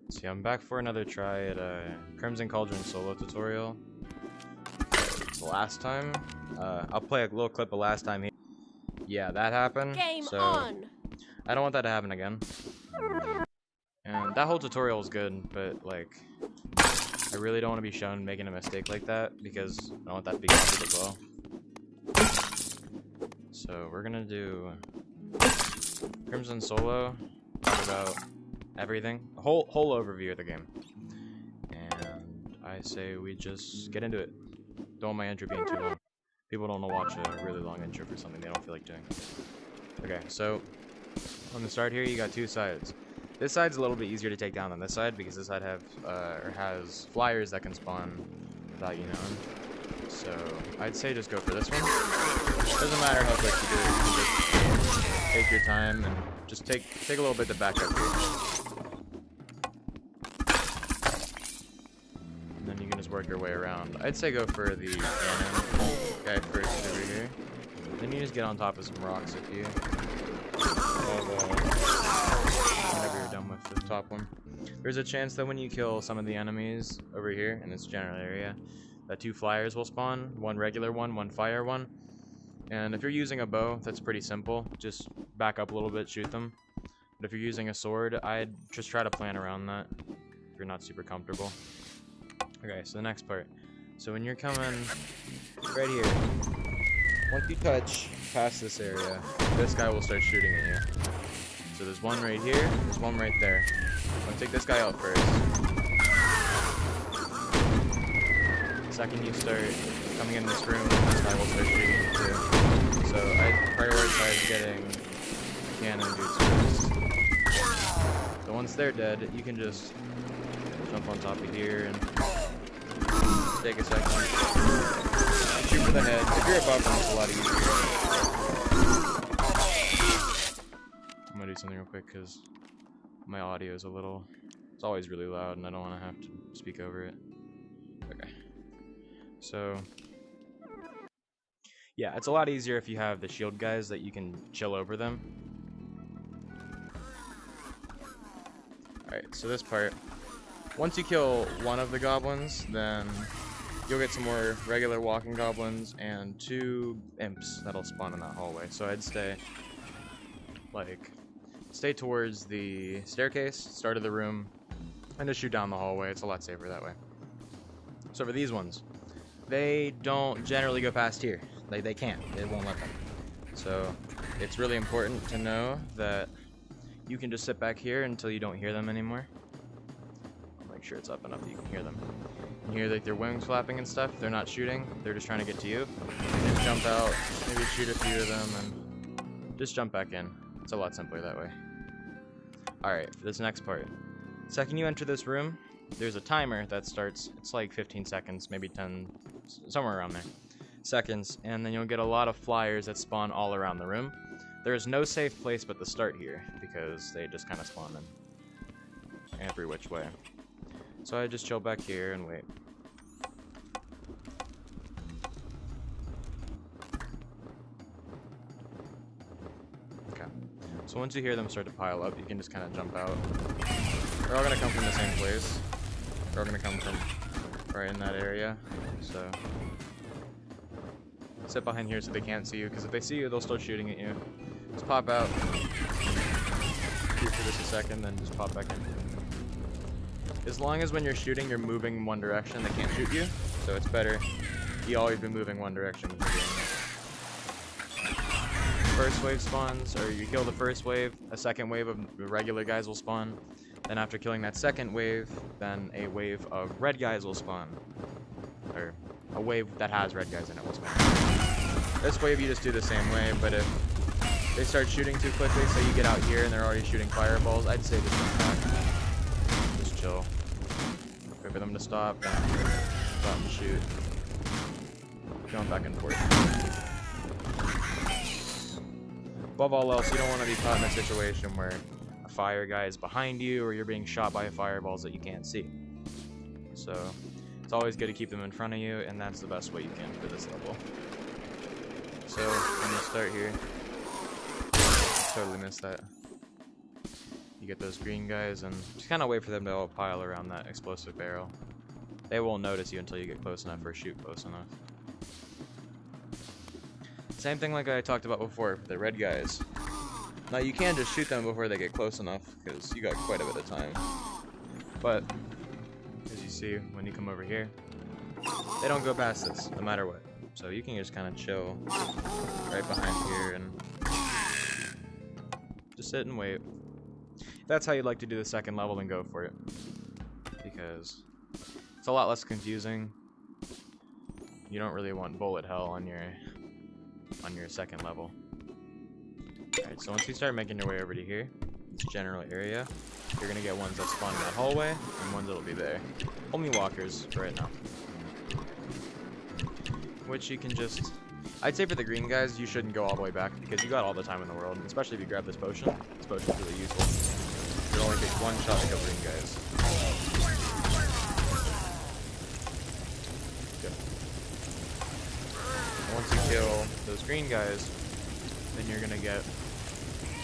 See, I'm back for another try at a Crimson Cauldron solo tutorial. Last time, I'll play a little clip of last time here. Yeah, that happened. Game so on. I don't want that to happen again. And that whole tutorial was good, but like, I really don't want to be shown making a mistake like that because I don't want that to be copied as well. So we're gonna do Crimson solo, talk about everything, a whole overview of the game, and I say we just get into it. Don't want my intro being too long. People don't want to watch a really long intro for something they don't feel like doing. Okay, so on the start here, you got two sides. This side's a little bit easier to take down than this side because this side has flyers that can spawn without you knowing. So I'd say just go for this one. Doesn't matter how quick you do it. You can just take your time and just take a little bit to back up here. And then you can just work your way around. I'd say go for the cannon guy first over here. Then you just get on top of some rocks if you whenever you're done with the top one. There's a chance that when you kill some of the enemies over here in this general area, that two flyers will spawn, one regular one fire one. And if you're using a bow, that's pretty simple. Just back up a little bit, shoot them. But if you're using a sword, I'd just try to plan around that if you're not super comfortable. Okay, so the next part. So when you're coming right here, once you touch past this area, this guy will start shooting at you. So there's one right here, there's one right there. I'm gonna take this guy out first. Second you start coming in this room, this guy will start shooting you too. So I prioritize getting cannon dudes first. So once they're dead, you can just jump on top of here and take a second. Shoot for the head. If you're above them, it's a lot easier. I'm gonna do something real quick because my audio is it's always really loud and I don't want to have to speak over it. Okay. So, yeah, it's a lot easier if you have the shield guys that you can chill over them. Alright, so this part. Once you kill one of the goblins, then you'll get some more regular walking goblins and two imps that'll spawn in that hallway. So I'd stay towards the staircase, start of the room, and just shoot down the hallway. It's a lot safer that way. So for these ones, they don't generally go past here. They can't. They won't let them. So it's really important to know that you can just sit back here until you don't hear them anymore. Make sure it's up enough that you can hear them. You hear like their wings flapping and stuff. They're not shooting. They're just trying to get to you. You just jump out, maybe shoot a few of them, and just jump back in. It's a lot simpler that way. Alright, for this next part. Second you enter this room, there's a timer that starts. It's like 15 seconds, maybe 10, somewhere around there. Seconds, and then you'll get a lot of flyers that spawn all around the room. There is no safe place but the start here, because they just kind of spawn in every which way. So I just chill back here and wait. Okay. So once you hear them start to pile up, you can just kind of jump out. They're all going to come from the same place. They're all going to come from right in that area. So sit behind here so they can't see you, because if they see you, they'll start shooting at you. Just pop out. Shoot for just a second, then just pop back in. As long as when you're shooting, you're moving in one direction, they can't shoot you. So it's better you always be moving one direction when you're doing that. First wave spawns, or you kill the first wave, a second wave of regular guys will spawn. Then after killing that second wave, then a wave of red guys will spawn. Or a wave that has red guys in it will spawn. This wave you just do the same way, but if they start shooting too quickly, so you get out here and they're already shooting fireballs, I'd say just jump back. Just chill. Wait for them to stop, and stop and shoot. Going back and forth. Above all else, you don't want to be caught in a situation where a fire guy is behind you or you're being shot by fireballs that you can't see. So it's always good to keep them in front of you, and that's the best way you can for this level. So when you start here, totally missed that. You You get those green guys, and just kind of wait for them to all pile around that explosive barrel. They won't notice you until you get close enough or shoot close enough. Same thing like I talked about before for the red guys. Now you can just shoot them before they get close enough, because you got quite a bit of time. But, as you see, when you come over here, they don't go past this, no matter what. So you can just kind of chill right behind here and just sit and wait. If that's how you'd like to do the second level, then go for it. Because it's a lot less confusing. You don't really want bullet hell on your second level. Alright, so once you start making your way over to here, this general area, you're gonna get ones that spawn in that hallway, and ones that'll be there. Only walkers for right now. Which you can just... I'd say for the green guys, you shouldn't go all the way back, because you got all the time in the world, especially if you grab this potion. This potion's really useful. It only takes one shot to kill green guys. Good. And once you kill those green guys, then you're gonna get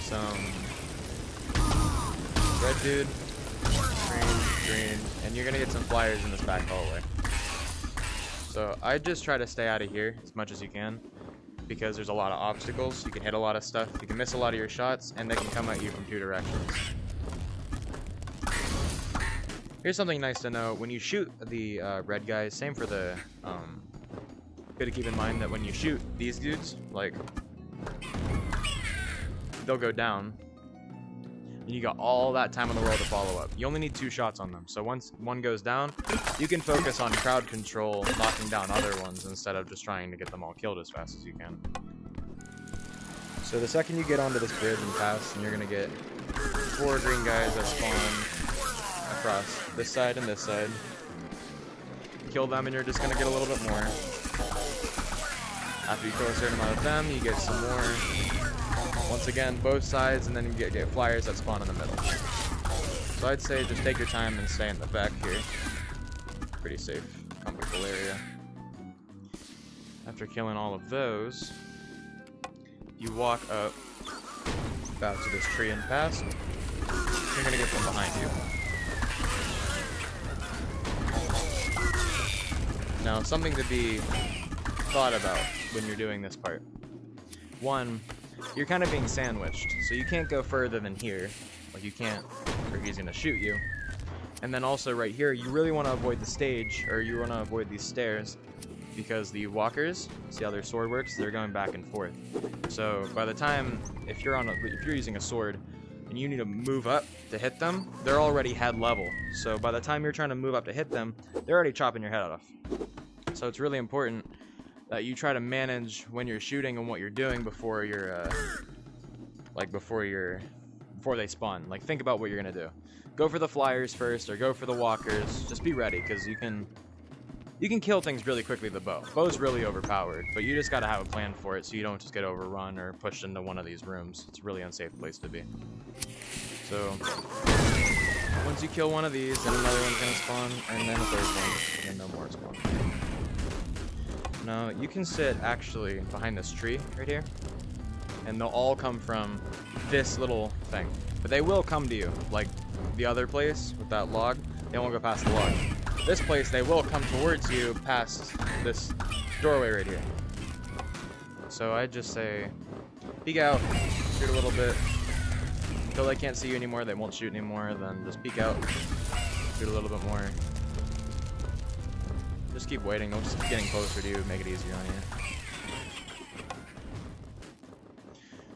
some red dude, green, and you're gonna get some flyers in this back hallway. So I just try to stay out of here as much as you can, because there's a lot of obstacles. You can hit a lot of stuff, you can miss a lot of your shots, and they can come at you from 2 directions. Here's something nice to know: when you shoot the red guys, same for the good to keep in mind that when you shoot these dudes, like, they'll go down, and you got all that time in the world to follow up. You only need 2 shots on them, so once one goes down, you can focus on crowd control, knocking down other ones, instead of just trying to get them all killed as fast as you can. So the second you get onto this bridge and pass, and you're gonna get 4 green guys that spawn across this side and this side. Kill them, and you're just gonna get a little bit more. After you kill a certain amount of them, you get some more. Once again, both sides, and then you get flyers that spawn in the middle. So I'd say just take your time and stay in the back here. Pretty safe, comfortable area. After killing all of those, you walk up about to this tree and past. You're gonna get them behind you. Now, something to be thought about when you're doing this part. One, you're kind of being sandwiched, so you can't go further than here. Like, you can't, or he's gonna shoot you. And then also right here, you really want to avoid the stage, or you want to avoid these stairs, because the walkers, see how their sword works? They're going back and forth. So by the time, if you're using a sword, and you need to move up to hit them, they're already head level. So by the time you're trying to move up to hit them, they're already chopping your head off. So it's really important that you try to manage when you're shooting and what you're doing before you're, before they spawn. Like, think about what you're gonna do. Go for the flyers first, or go for the walkers. Just be ready, because you can kill things really quickly with the bow. Bow's really overpowered, but you just gotta have a plan for it so you don't just get overrun or pushed into one of these rooms. It's a really unsafe place to be. So, once you kill one of these, then another one's gonna spawn, and then a third one, and no more spawn. Now, you can sit actually behind this tree right here, and they'll all come from this little thing. But they will come to you, like the other place with that log, they won't go past the log. This place, they will come towards you past this doorway right here. So I'd just say, peek out, shoot a little bit. Until they can't see you anymore, they won't shoot anymore, then just peek out, shoot a little bit more. Just keep waiting, they'll just keep getting closer to you, make it easier on you.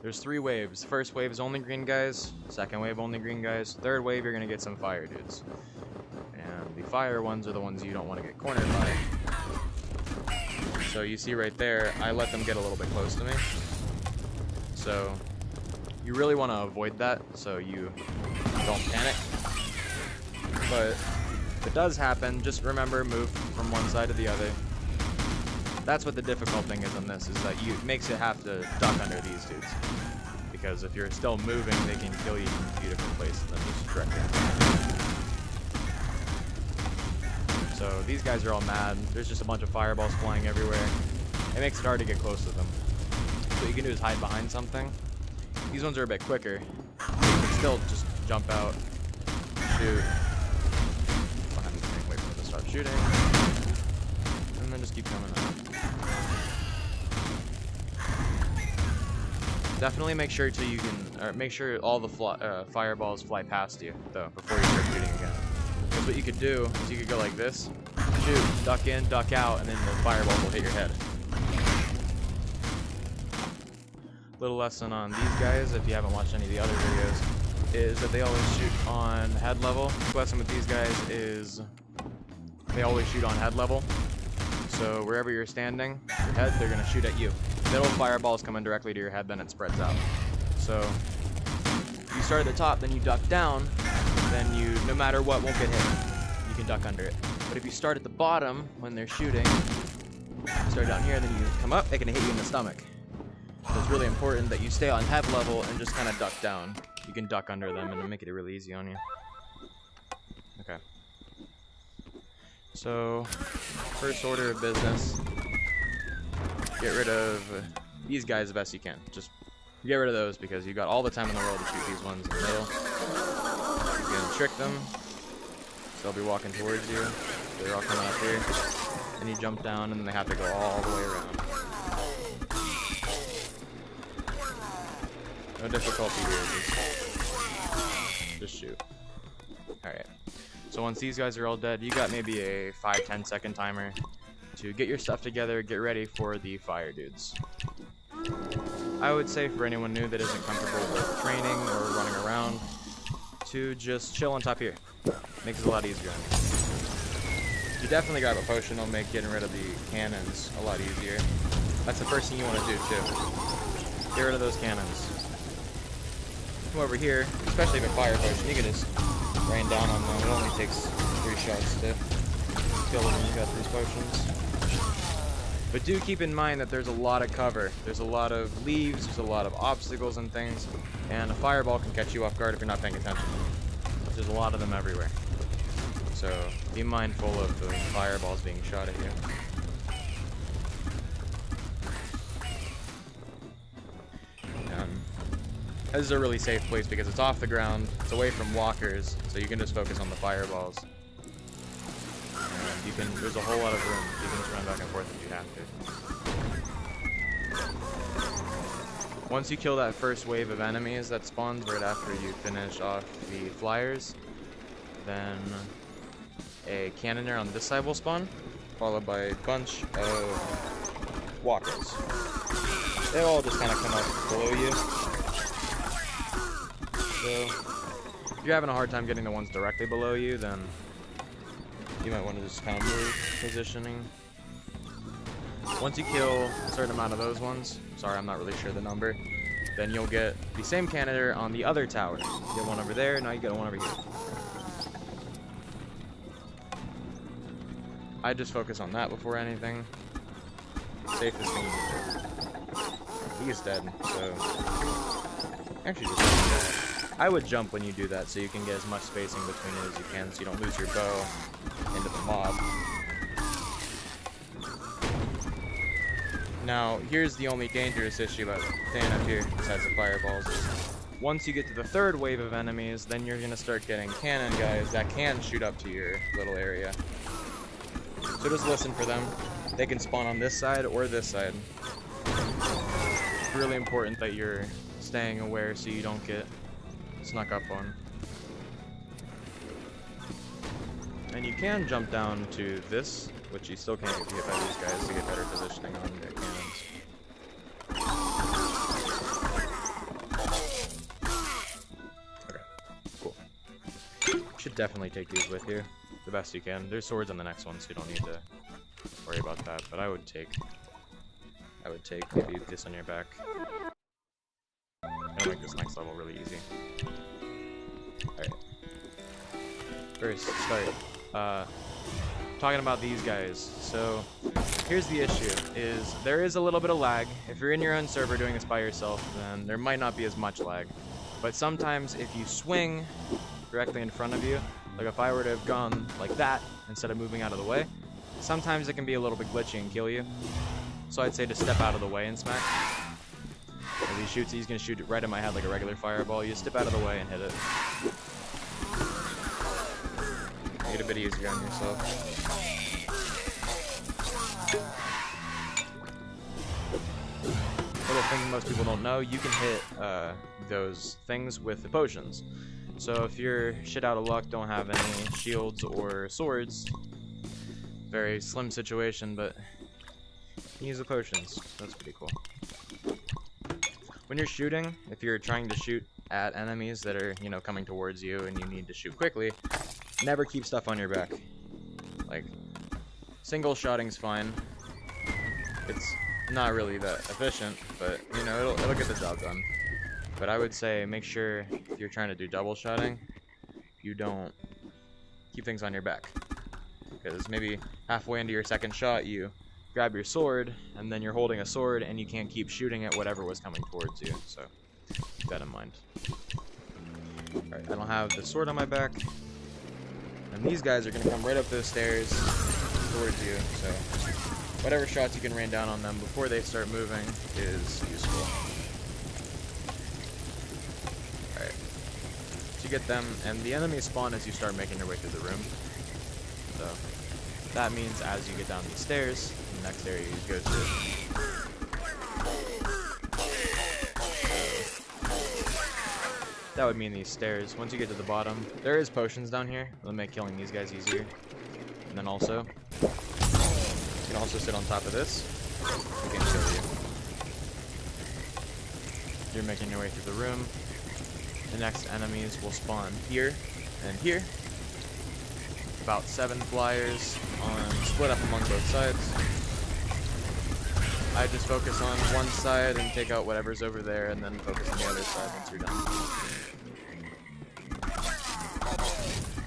There's 3 waves. First wave is only green guys, second wave only green guys, third wave you're gonna get some fire dudes. And the fire ones are the ones you don't want to get cornered by. So you see right there, I let them get a little bit close to me. So you really want to avoid that so you don't panic. But if it does happen, just remember, move from one side to the other. That's what the difficult thing is on this, is that it makes it have to duck under these dudes. Because if you're still moving, they can kill you from a few different places than just directly. So these guys are all mad. There's just a bunch of fireballs flying everywhere. It makes it hard to get close to them. What you can do is hide behind something. These ones are a bit quicker. You can still just jump out, shoot, behind the thing, wait for them to stop shooting, and then just keep coming up. Definitely make sure make sure all the fireballs fly past you though before you start shooting again. Because what you could do is you could go like this, shoot, duck in, duck out, and then the fireballs will hit your head. Little lesson on these guys, if you haven't watched any of the other videos, is that they always shoot on head level. The lesson with these guys is they always shoot on head level. So wherever you're standing, your head, they're going to shoot at you. Middle fireball's coming directly to your head, then it spreads out. So if you start at the top, then you duck down, then you, no matter what, won't get hit. You can duck under it. But if you start at the bottom when they're shooting, you start down here, then you come up, they can hit you in the stomach. So it's really important that you stay on head level and just kind of duck down. You can duck under them and it'll make it really easy on you. Okay. So, first order of business, get rid of these guys the best you can. Just get rid of those because you've got all the time in the world to shoot these ones in the middle. You can trick them, so they'll be walking towards you. They're all coming up here. And you jump down and then they have to go all the way around. No difficulty here, just shoot. Alright. So once these guys are all dead, you got maybe a 5-10 second timer to get your stuff together, get ready for the fire dudes. I would say for anyone new that isn't comfortable with training or running around, to just chill on top here. Makes it a lot easier. You definitely grab a potion, it'll make getting rid of the cannons a lot easier. That's the first thing you want to do too. Get rid of those cannons. Come over here, especially if a fire potion, you can just rain down on them. It only takes 3 shots to kill them when you got these potions. But do keep in mind that there's a lot of cover. There's a lot of leaves, there's a lot of obstacles and things, and a fireball can catch you off guard if you're not paying attention. There's a lot of them everywhere. So be mindful of the fireballs being shot at you. This is a really safe place because it's off the ground, it's away from walkers, so you can just focus on the fireballs. And you can, there's a whole lot of room. You can just run back and forth if you have to. Once you kill that first wave of enemies that spawns right after you finish off the flyers, then a cannoneer on this side will spawn, followed by a bunch of walkers. They'll all just kind of come up below you. So, if you're having a hard time getting the ones directly below you, then you might want to just kind of move positioning. Once you kill a certain amount of those ones, sorry, I'm not really sure the number, then you'll get the same cannoneer on the other tower. You get one over there, now you get one over here. I just focus on that before anything. Safest thing you can do. He is dead, so actually just I would jump when you do that so you can get as much spacing between it as you can so you don't lose your bow into the mob. Now, here's the only dangerous issue about staying up here besides the fireballs. Once you get to the third wave of enemies, then you're going to start getting cannon guys that can shoot up to your little area. So just listen for them. They can spawn on this side or this side. It's really important that you're staying aware so you don't get snuck up on. And you can jump down to this, which you still can't get hit by these guys to get better positioning on their cannons. Okay, cool. You should definitely take these with you the best you can. There's swords on the next one, so you don't need to worry about that, but I would take maybe this on your back. It'll make this next level really easy. Alright. First, start talking about these guys. So, here's the issue, is there is a little bit of lag. If you're in your own server doing this by yourself, then there might not be as much lag. But sometimes if you swing directly in front of you, like if I were to have gone like that, instead of moving out of the way, sometimes it can be a little bit glitchy and kill you. So I'd say to step out of the way and smack. As he shoots, he's gonna shoot it right at my head like a regular fireball. You step out of the way and hit it. Make it a bit easier on yourself. Little thing most people don't know, you can hit those things with the potions. So if you're shit out of luck, don't have any shields or swords, very slim situation, but you can use the potions. That's pretty cool. When you're shooting, if you're trying to shoot at enemies that are, you know, coming towards you and you need to shoot quickly, never keep stuff on your back. Like, single shotting's fine. It's not really that efficient, but, you know, it'll get the job done. But I would say make sure if you're trying to do double shotting, you don't keep things on your back. Because maybe halfway into your second shot, you grab your sword, and then you're holding a sword, and you can't keep shooting at whatever was coming towards you. So keep that in mind. Alright, I don't have the sword on my back. And these guys are going to come right up those stairs towards you. So whatever shots you can rain down on them before they start moving is useful. Alright. So you get them, and the enemies spawn as you start making your way through the room. So that means as you get down these stairs, the next area you go to. That would mean these stairs. Once you get to the bottom, there is potions down here. That'll make killing these guys easier. And then also, you can also sit on top of this. We can kill you. You're making your way through the room. The next enemies will spawn here and here. About 7 flyers split up among both sides. I just focus on one side and take out whatever's over there, and then focus on the other side once you're done.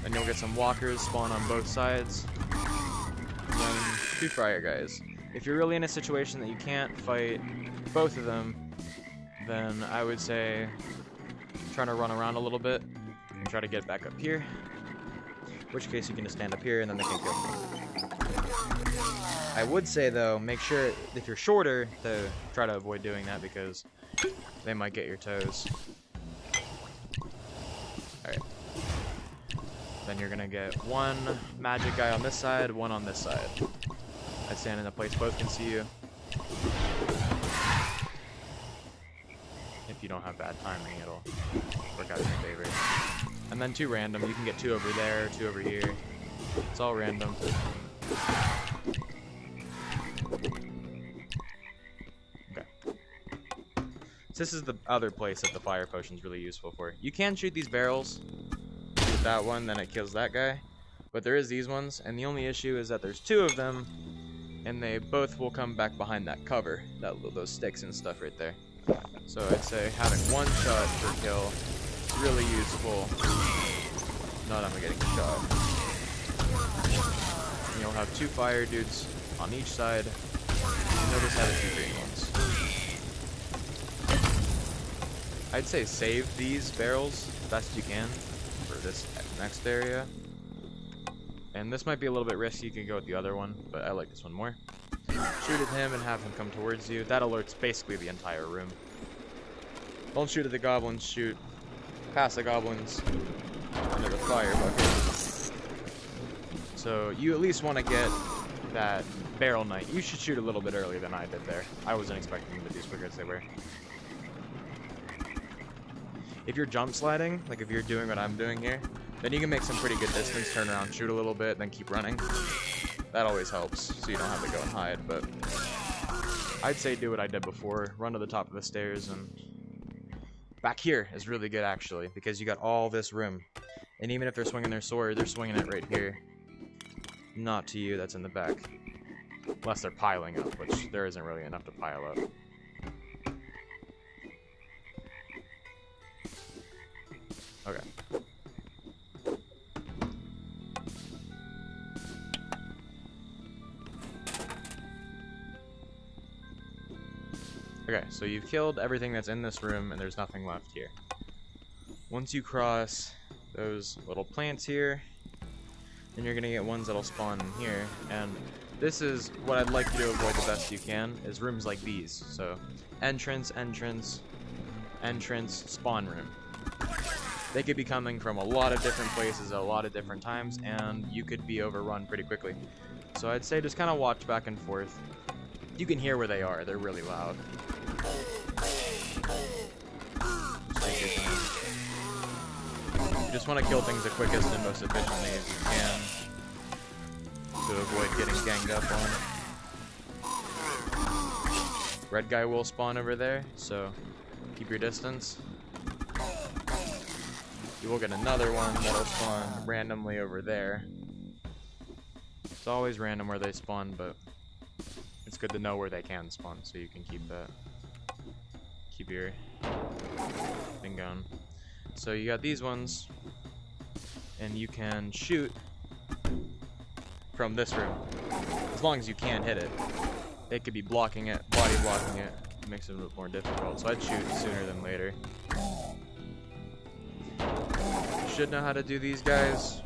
Then you'll get some walkers spawn on both sides, and then 2 fire guys. If you're really in a situation that you can't fight both of them, then I would say try to run around a little bit and try to get back up here. In which case you can just stand up here and then they can kill you. I would say though, make sure if you're shorter to try to avoid doing that because they might get your toes. Alright. Then you're gonna get 1 magic guy on this side, 1 on this side. I stand in a place both can see you. If you don't have bad timing, it'll work out in your favor. And then 2 random. You can get 2 over there, 2 over here. It's all random. Okay. So this is the other place that the fire potion's really useful for. You can shoot these barrels. Shoot that one, then it kills that guy. But there is these ones, and the only issue is that there's 2 of them, and they both will come back behind that cover, those sticks and stuff right there. So I'd say having 1 shot per kill is really useful. Not I'm getting shot. And you'll have 2 fire dudes on each side. And you'll just have a 2 green ones. I'd say save these barrels best you can for this next area. And this might be a little bit risky. You can go with the other one, but I like this one more. Shoot at him and have him come towards you. That alerts basically the entire room. Don't shoot at the goblins, shoot past the goblins into the fire bucket. So you at least want to get that barrel knight. You should shoot a little bit earlier than I did there. I wasn't expecting them to be as quick as they were. If you're jump sliding, like if you're doing what I'm doing here, then you can make some pretty good distance, turn around, shoot a little bit, then keep running. That always helps, so you don't have to go and hide, but I'd say do what I did before. Run to the top of the stairs, and back here is really good, actually, because you got all this room. And even if they're swinging their sword, they're swinging it right here. Not to you, that's in the back. Unless they're piling up, which there isn't really enough to pile up. Okay. Okay, so you've killed everything that's in this room, and there's nothing left here. Once you cross those little plants here, then you're gonna get ones that'll spawn in here, and this is what I'd like you to avoid the best you can is rooms like these. So entrance, entrance, entrance, spawn room. They could be coming from a lot of different places at a lot of different times, and you could be overrun pretty quickly. So I'd say just kind of watch back and forth. You can hear where they are, they're really loud. Just take your time. You just want to kill things the quickest and most efficiently as you can to avoid getting ganged up on. Red guy will spawn over there, so keep your distance. You will get another one that'll spawn randomly over there. It's always random where they spawn, but it's good to know where they can spawn so you can keep your thing going. So you got these ones, and you can shoot from this room as long as you can hit it. They could be blocking it, body blocking it. It makes it a bit more difficult. So I'd shoot sooner than later. Should know how to do these guys.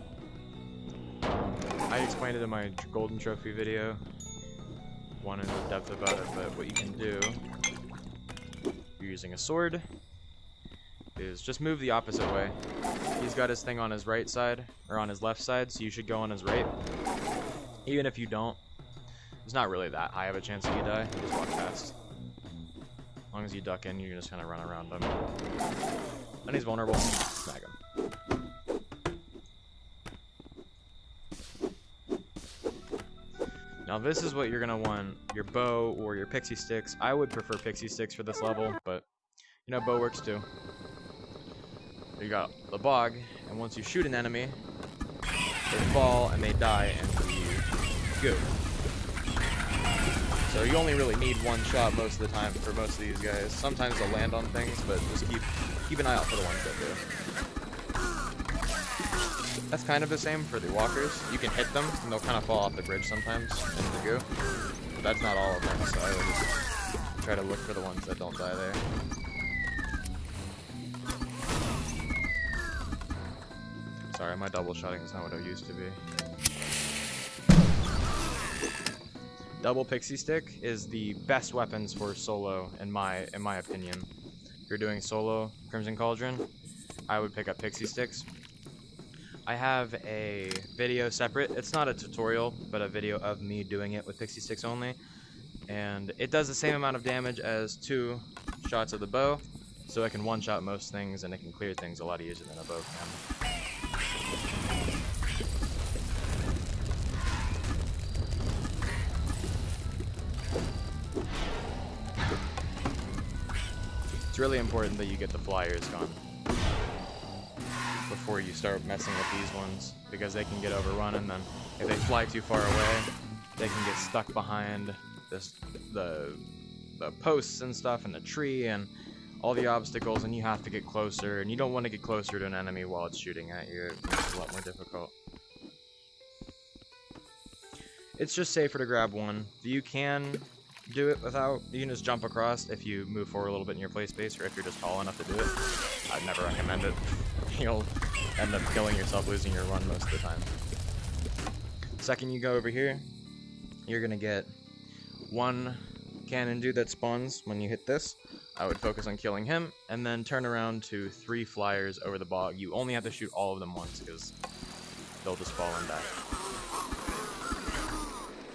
I explained it in my golden trophy video. Went into depth about it, but what you can do, if you're using a sword, is just move the opposite way. He's got his thing on his right side, or on his left side, so you should go on his right. Even if you don't, there's not really that high of a chance that you die. You just walk past. As long as you duck in, you can just kind of run around him. And he's vulnerable. Snag him. Now this is what you're going to want, your bow or your pixie sticks. I would prefer pixie sticks for this level, but you know, bow works too. You got the bog, and once you shoot an enemy, they fall and they die and you go. So you only really need one shot most of the time for most of these guys. Sometimes they'll land on things, but just keep an eye out for the ones that do. That's kind of the same for the walkers. You can hit them, and they'll kind of fall off the bridge sometimes in the goo. But that's not all of them, so I would just try to look for the ones that don't die there. Sorry, my double shotting is not what it used to be. Double pixie stick is the best weapons for solo, in my opinion. If you're doing solo Crimson Cauldron, I would pick up pixie sticks. I have a video separate. It's not a tutorial, but a video of me doing it with pixie sticks only. And it does the same amount of damage as 2 shots of the bow, so it can one-shot most things, and it can clear things a lot easier than a bow can. It's really important that you get the flyers gone before you start messing with these ones, because they can get overrun, and then if they fly too far away, they can get stuck behind the posts and stuff, and the tree, and all the obstacles, and you have to get closer, and you don't want to get closer to an enemy while it's shooting at you. It makes it a lot more difficult. It's just safer to grab one. You can do it without, you can just jump across if you move forward a little bit in your play space, or if you're just tall enough to do it. I'd never recommend it. You'll end up killing yourself, losing your run most of the time. The second you go over here, you're gonna get one cannon dude that spawns when you hit this. I would focus on killing him, and then turn around to 3 flyers over the bog. You only have to shoot all of them once, because they'll just fall and die.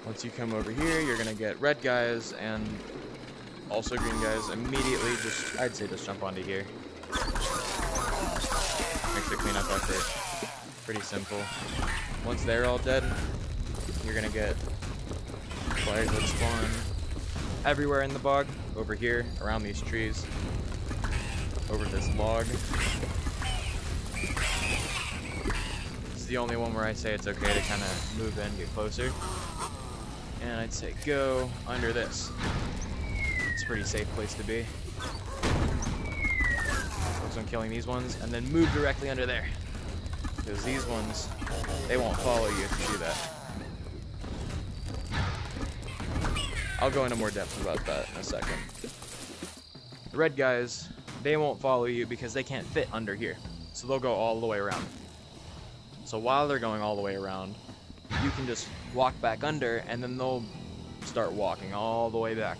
Once you come over here, you're gonna get red guys and also green guys. Immediately, I'd say just jump onto here. Makes the cleanup effort pretty simple. Once they're all dead, you're gonna get flyers that spawn everywhere in the bog. Over here, around these trees, over this log. This is the only one where I say it's okay to kind of move in, get closer. And I'd say go under this. It's a pretty safe place to be. Focus on killing these ones, and then move directly under there. Because these ones, they won't follow you if you do that. I'll go into more depth about that in a second. The red guys, they won't follow you because they can't fit under here. So they'll go all the way around. So while they're going all the way around, you can just walk back under, and then they'll start walking all the way back.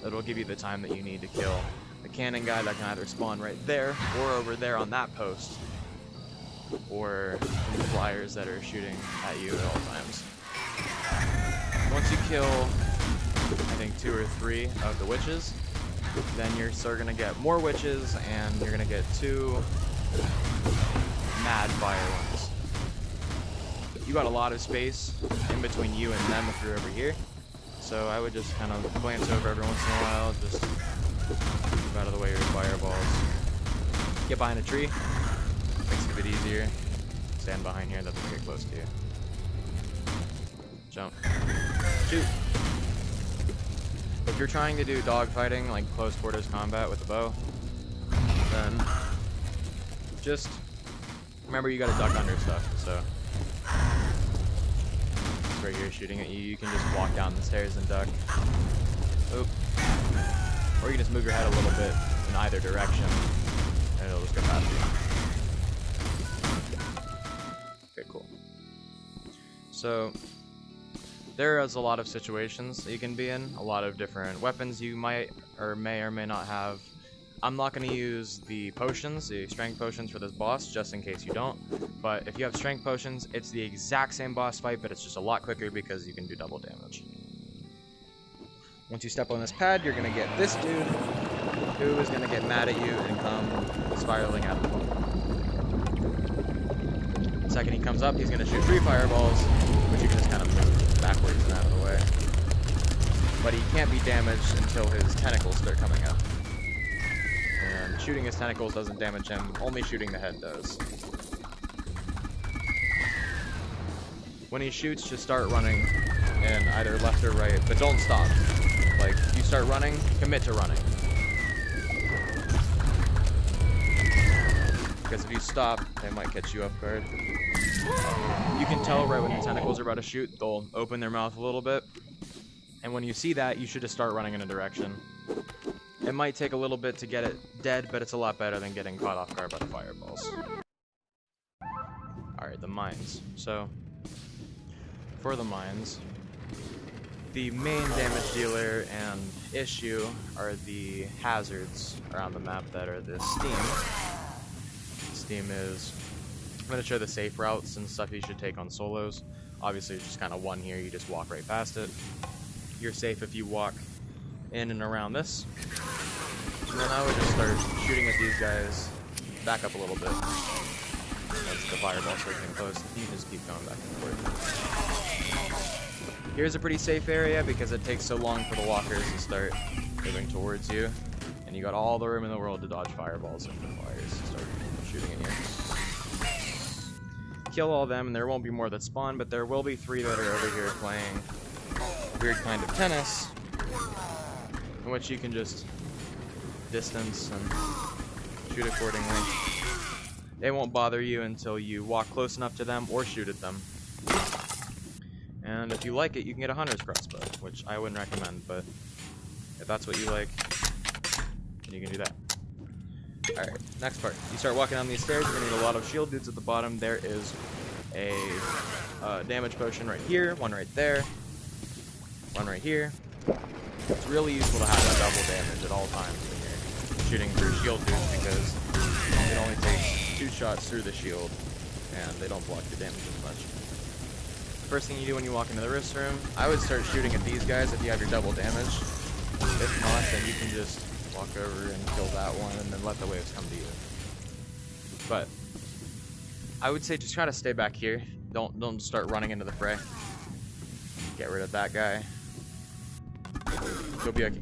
That'll give you the time that you need to kill the cannon guy that can either spawn right there or over there on that post, or the flyers that are shooting at you at all times. Once you kill, I think, 2 or 3 of the witches, then you're still gonna get more witches, and you're gonna get 2 mad fire ones. You got a lot of space in between you and them if you're over here, so I would just kind of glance over every once in a while, just move out of the way of your fireballs. Get behind a tree, makes it a bit easier. Stand behind here, that doesn't get close to you. Jump. Shoot! If you're trying to do dogfighting, like close quarters combat with a bow, then just remember you gotta duck under stuff, so right here shooting at you, you can just walk down the stairs and duck. Oop. Or you can just move your head a little bit in either direction, and it'll just go past you. Okay, cool. So, there is a lot of situations that you can be in, a lot of different weapons you might or may not have. I'm not going to use the potions, the strength potions for this boss, just in case you don't. But if you have strength potions, it's the exact same boss fight, but it's just a lot quicker because you can do double damage. Once you step on this pad, you're going to get this dude, who is going to get mad at you and come spiraling out of the hole. The second he comes up, he's going to shoot 3 fireballs, which you can just kind of move backwards and out of the way. But he can't be damaged until his tentacles start coming up. And shooting his tentacles doesn't damage him, only shooting the head does. When he shoots, just start running in either left or right, but don't stop. Like, you start running, commit to running. Because if you stop, they might catch you off guard. You can tell right when the tentacles are about to shoot, they'll open their mouth a little bit. And when you see that, you should just start running in a direction. It might take a little bit to get it dead, but it's a lot better than getting caught off guard by the fireballs. Alright, the mines. So, for the mines, the main damage dealer and issue are the hazards around the map that are the steam. Steam is, I'm going to show the safe routes and stuff you should take on solos. Obviously, it's just kind of one here, you just walk right past it. You're safe if you walk in and around this. And then I would just start shooting at these guys, back up a little bit. As the fireballs start getting close, you can just keep going back and forth. Here's a pretty safe area because it takes so long for the walkers to start moving towards you. And you got all the room in the world to dodge fireballs if the flyers start shooting at you. Kill all of them, and there won't be more that spawn, but there will be 3 that are over here playing a weird kind of tennis, in which you can just distance and shoot accordingly. They won't bother you until you walk close enough to them or shoot at them. And if you like it, you can get a hunter's crossbow, which I wouldn't recommend, but if that's what you like, then you can do that. Alright, next part. You start walking down these stairs, you're going to need a lot of shield dudes at the bottom. There is a damage potion right here, one right there, one right here. It's really useful to have that double damage at all times when you're shooting through shield dudes because it only takes 2 shots through the shield and they don't block your damage as much. First thing you do when you walk into the wrist room, I would start shooting at these guys if you have your double damage. If not, then you can just walk over and kill that one and then let the waves come to you. But I would say just try to stay back here. Don't start running into the fray. Get rid of that guy.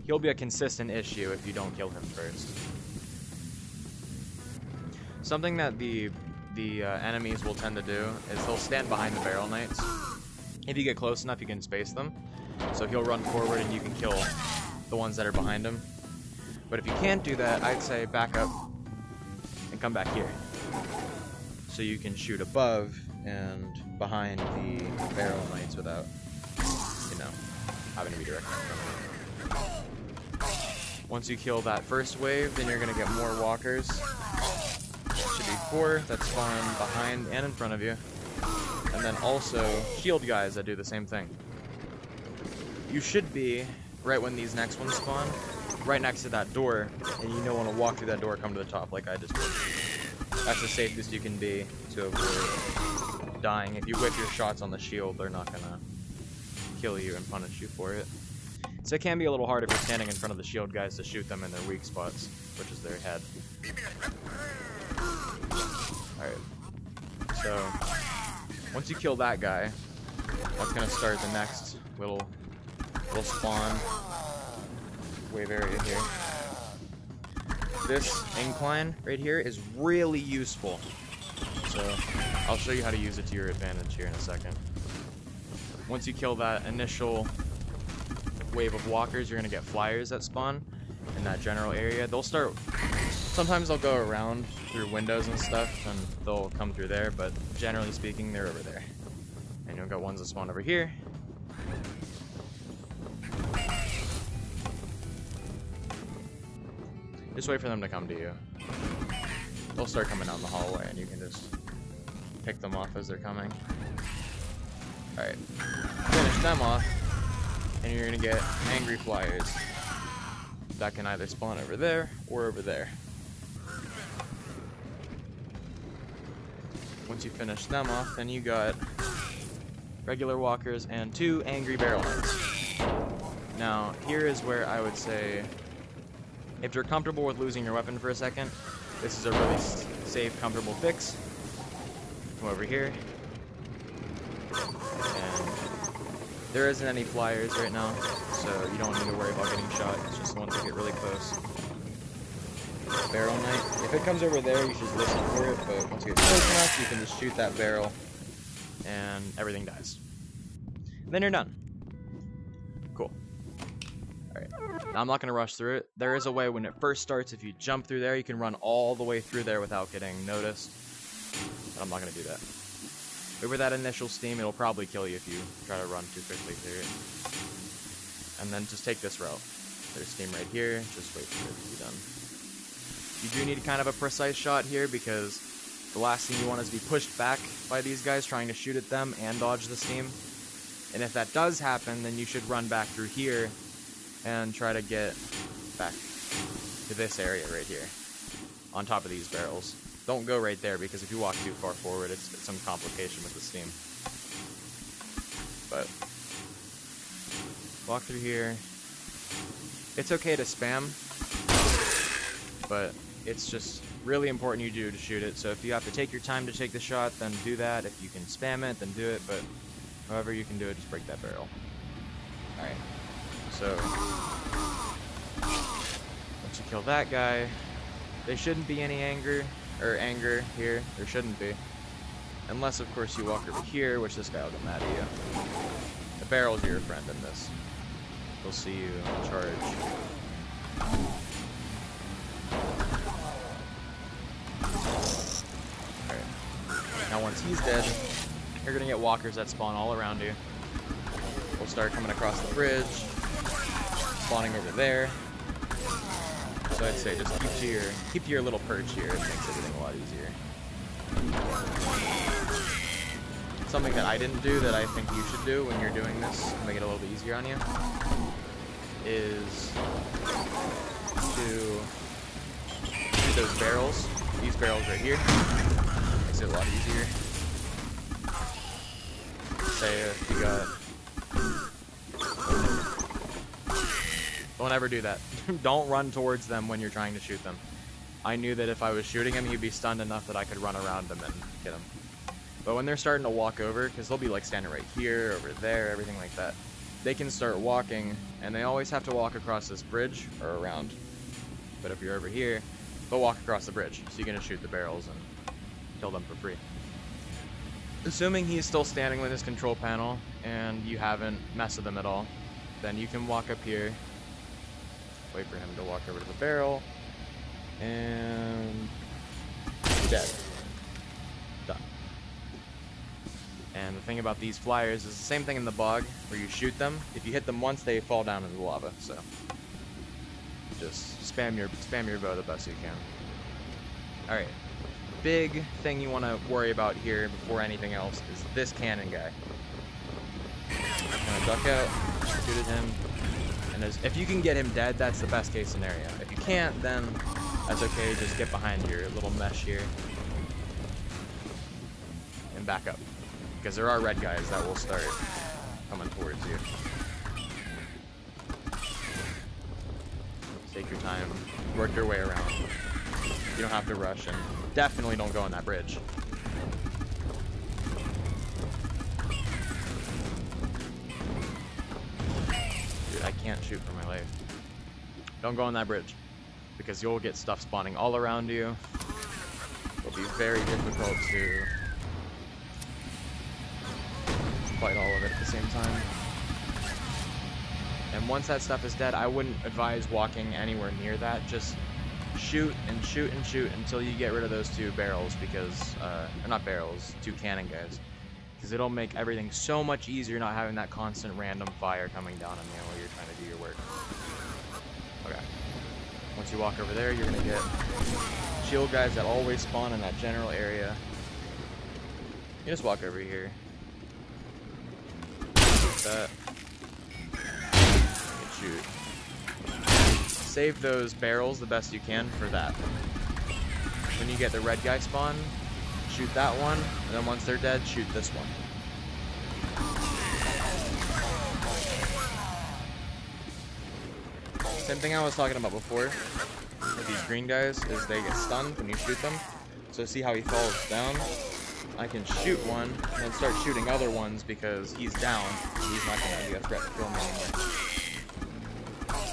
He'll be a consistent issue if you don't kill him first. Something that the enemies will tend to do is they'll stand behind the barrel knights. If you get close enough, you can space them. So he'll run forward and you can kill the ones that are behind him. But if you can't do that, I'd say back up and come back here. So you can shoot above and behind the barrel knights without, you know, having to be directed from them. Once you kill that first wave, then you're going to get more walkers. Should be 4 that spawn behind and in front of you. And then also shield guys that do the same thing. you should be right when these next ones spawn, right next to that door, and you don't want to walk through that door, come to the top like I just did. That's the safest you can be to avoid dying. If you whip your shots on the shield, they're not gonna kill you and punish you for it. So it can be a little hard if you're standing in front of the shield guys to shoot them in their weak spots, which is their head. Alright. So, once you kill that guy, that's gonna start the next little spawn wave area here. This incline right here is really useful. So, I'll show you how to use it to your advantage here in a second. Once you kill that initial wave of walkers, you're gonna get flyers that spawn in that general area. They'll start, sometimes they'll go around through windows and stuff and they'll come through there, but generally speaking they're over there. And you'll get ones that spawn over here. Just wait for them to come to you. They'll start coming down the hallway and you can just pick them off as they're coming. Alright, finish them off and you're gonna get angry flyers that can either spawn over there or over there. Once you finish them off, then you got regular walkers and 2 angry barrel knights. Now, here is where I would say, if you're comfortable with losing your weapon for a second, this is a really safe, comfortable fix. Come over here. And there isn't any flyers right now, so you don't need to worry about getting shot. It's just the ones that get really close. Barrel knight. If it comes over there, you should listen for it, but once you get close enough, you can just shoot that barrel, and everything dies. Then you're done. Cool. Alright. Now, I'm not going to rush through it. There is a way when it first starts, if you jump through there, you can run all the way through there without getting noticed. But I'm not going to do that. Over that initial steam, it'll probably kill you if you try to run too quickly through it. And then just take this route. There's steam right here, just wait for it to be done. You do need kind of a precise shot here because the last thing you want is to be pushed back by these guys trying to shoot at them and dodge the steam. And if that does happen, then you should run back through here and try to get back to this area right here on top of these barrels. Don't go right there because if you walk too far forward, it's some complication with the steam. But walk through here. It's okay to spam, but it's just really important you do to shoot it. So if you have to take your time to take the shot, then do that. If you can spam it, then do it. But however you can do it, just break that barrel. Alright. So once you kill that guy, there shouldn't be any anger here. There shouldn't be. Unless, of course, you walk over here, which this guy will get mad at you. The barrels are your friend in this. They'll see you charge. Alright. Now once he's dead, you're gonna get walkers that spawn all around you. We'll start coming across the bridge, spawning over there. So I'd say just keep to your little perch here. It makes everything a lot easier. Something that I didn't do that I think you should do when you're doing this to make it a little bit easier on you is to shoot those barrels. These barrels right here. Makes it a lot easier. Say if you got... Don't ever do that. Don't run towards them when you're trying to shoot them. I knew that if I was shooting him, he'd be stunned enough that I could run around him and get him. But when they're starting to walk over, because they'll be like standing right here, over there, everything like that, they can start walking, and they always have to walk across this bridge or around. But if you're over here, they'll walk across the bridge, so you can just shoot the barrels and kill them for free. Assuming he's still standing with his control panel, and you haven't messed with him at all, then you can walk up here, wait for him to walk over to the barrel, and dead. Done. And the thing about these flyers is the same thing in the bog, where you shoot them. If you hit them once, they fall down into the lava, so just spam your bow the best you can. Alright. Big thing you want to worry about here before anything else is this cannon guy. I'm gonna duck out. Shoot at him. And if you can get him dead, that's the best case scenario. If you can't, then that's okay. Just get behind your little mesh here. And back up. Because there are red guys that will start coming towards you. Take your time. Work your way around. You don't have to rush, and definitely don't go on that bridge. Dude, I can't shoot for my life. Don't go on that bridge, because you'll get stuff spawning all around you. It'll be very difficult to fight all of it at the same time. And once that stuff is dead, I wouldn't advise walking anywhere near that. Just shoot and shoot and shoot until you get rid of those two barrels, because, or not barrels, two cannon guys. Because it'll make everything so much easier not having that constant random fire coming down on you while you're trying to do your work. Okay. Once you walk over there, you're going to get shield guys that always spawn in that general area. You just walk over here. Shoot that. Shoot. Save those barrels the best you can for that. When you get the red guy spawn, shoot that one, and then once they're dead, shoot this one. Same thing I was talking about before with these green guys, is they get stunned when you shoot them. So see how he falls down? I can shoot one and then start shooting other ones because he's down. He's not going to be a threat to kill me anymore.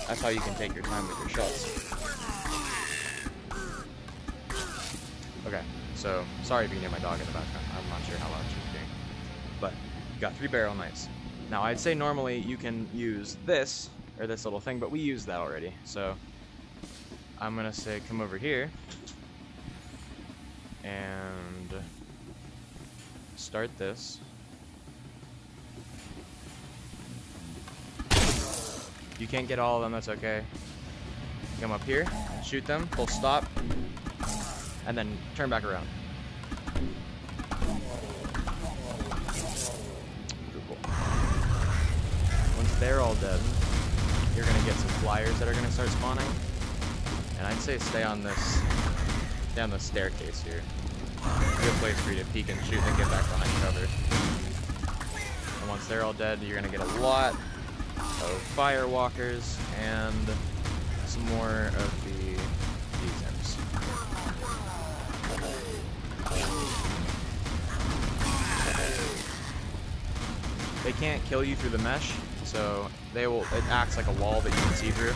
That's how you can take your time with your shots. Okay, so sorry if you can hear my dog in the background. I'm not sure how loud she's being. But you got 3 barrel knights. Now I'd say normally you can use this, or this little thing, but we used that already. So I'm gonna say come over here and start this. You can't get all of them, that's okay. Come up here, shoot them, full stop, and then turn back around. Cool. Once they're all dead, you're gonna get some flyers that are gonna start spawning. And I'd say stay on this staircase here. Good place for you to peek and shoot, then get back behind cover. And once they're all dead, you're gonna get a lot of firewalkers and some more of the imps. They can't kill you through the mesh, so it acts like a wall that you can see through.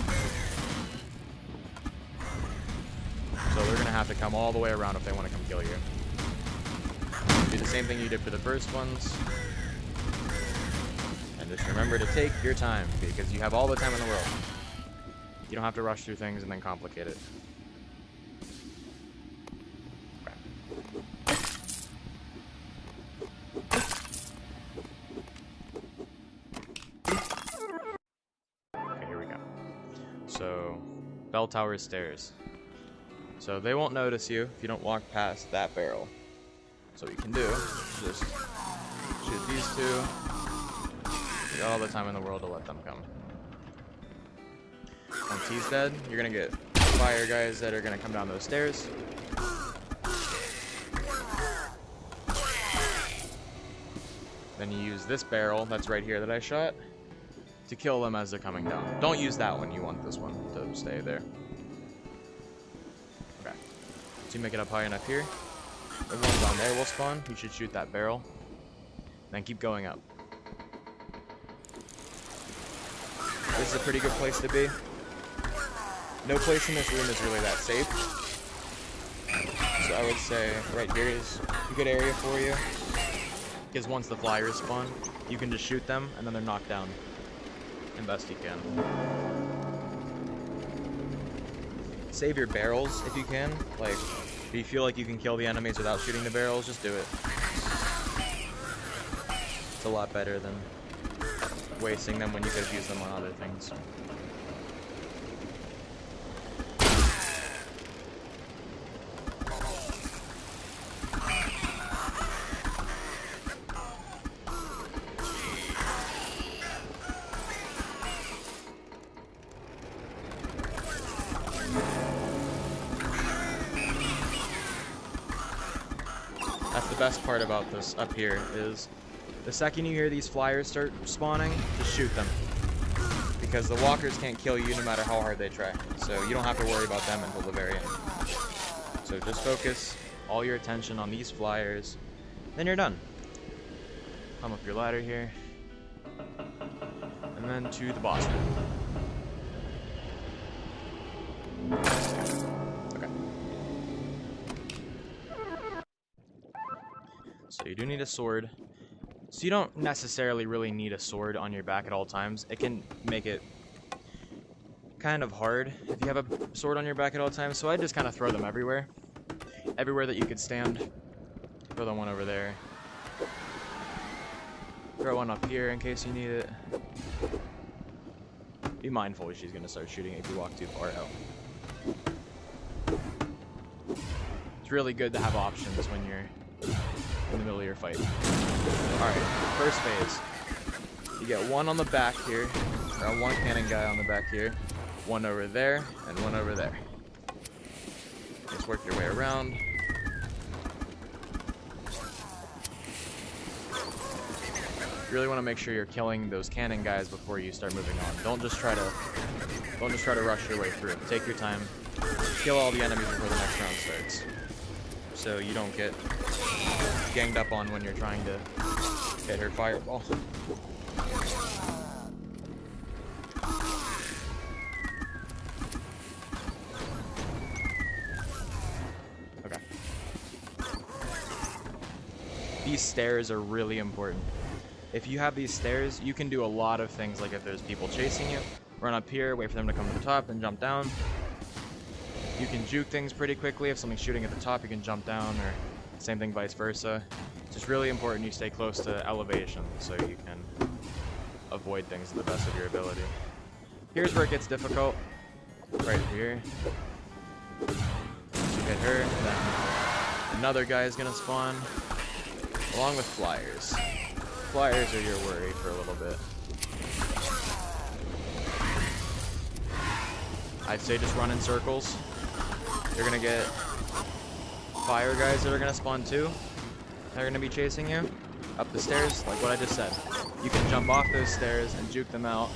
So they're gonna have to come all the way around if they want to come kill you. Do the same thing you did for the first ones. Just remember to take your time, because you have all the time in the world. You don't have to rush through things and then complicate it. Okay, here we go. So, bell tower stairs. So they won't notice you if you don't walk past that barrel. So what you can do is just shoot these two. You got all the time in the world to let them come. Once he's dead, you're gonna get fire guys that are gonna come down those stairs. Then you use this barrel that's right here that I shot to kill them as they're coming down. Don't use that one, you want this one to stay there. Okay. So you make it up high enough here. The one down there will spawn. You should shoot that barrel. Then keep going up. This is a pretty good place to be. No place in this room is really that safe. So I would say right here is a good area for you. Because once the flyers spawn, you can just shoot them and then they're knocked down. And best you can. Save your barrels if you can. Like, if you feel like you can kill the enemies without shooting the barrels, just do it. It's a lot better than wasting them when you could have used them on other things. best part about this up here is the second you hear these flyers start spawning, just shoot them. Because the walkers can't kill you no matter how hard they try. So you don't have to worry about them until the very end. So just focus all your attention on these flyers, then you're done. Climb up your ladder here. And then to the boss room. Okay. So you do need a sword. So you don't necessarily really need a sword on your back at all times. It can make it kind of hard if you have a sword on your back at all times. So I just kind of throw them everywhere. Everywhere that you could stand. Throw the one over there. Throw one up here in case you need it. Be mindful she's going to start shooting if you walk too far out. It's really good to have options when you're in the middle of your fight. Alright, first phase. You get one on the back here, or one cannon guy on the back here, one over there, and one over there. Just work your way around. You really want to make sure you're killing those cannon guys before you start moving on. Don't just try to rush your way through. Take your time. Kill all the enemies before the next round starts. So you don't get ganged up on when you're trying to hit her fireball. Okay. These stairs are really important. If you have these stairs, you can do a lot of things, like if there's people chasing you, run up here, wait for them to come to the top, then jump down. You can juke things pretty quickly. If something's shooting at the top, you can jump down, or same thing vice versa. It's just really important you stay close to elevation so you can avoid things to the best of your ability. Here's where it gets difficult. Right here. You hit her, then another guy is gonna spawn, along with flyers. Flyers are your worry for a little bit. I'd say just run in circles. You're gonna get fire guys that are gonna spawn too. They're gonna be chasing you up the stairs, like what I just said. You can jump off those stairs and juke them out.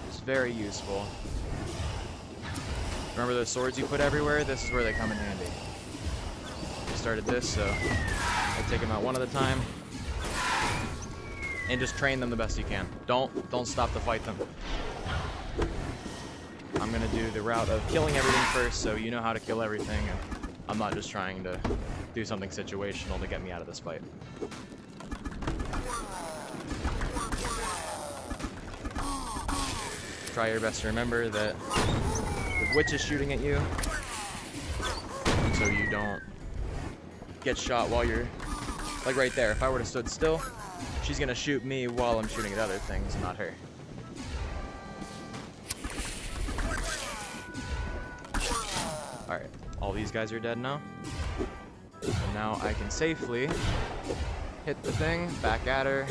It's very useful. Remember those swords you put everywhere? This is where they come in handy. I started this, so I take them out one at a time. And just train them the best you can. Don't stop to fight them. I'm gonna do the route of killing everything first, so you know how to kill everything, and I'm not just trying to do something situational to get me out of this fight. Try your best to remember that the witch is shooting at you, so you don't get shot while you're, like right there. If I were to stood still, she's gonna shoot me while I'm shooting at other things, not her. Alright, all these guys are dead now. So now I can safely hit the thing, back at her, and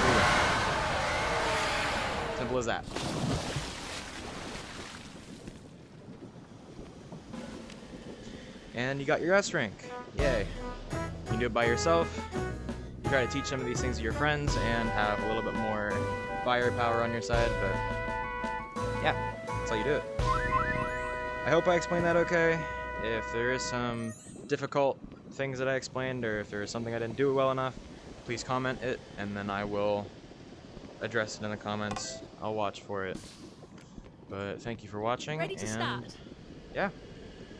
we win. Simple as that. And you got your S rank. Yay. You can do it by yourself. You try to teach some of these things to your friends and have a little bit more firepower on your side, but yeah, that's how you do it. I hope I explained that okay. If there is some difficult things that I explained, or if there is something I didn't do well enough, please comment it, and then I will address it in the comments. I'll watch for it. But thank you for watching, Ready to start. yeah.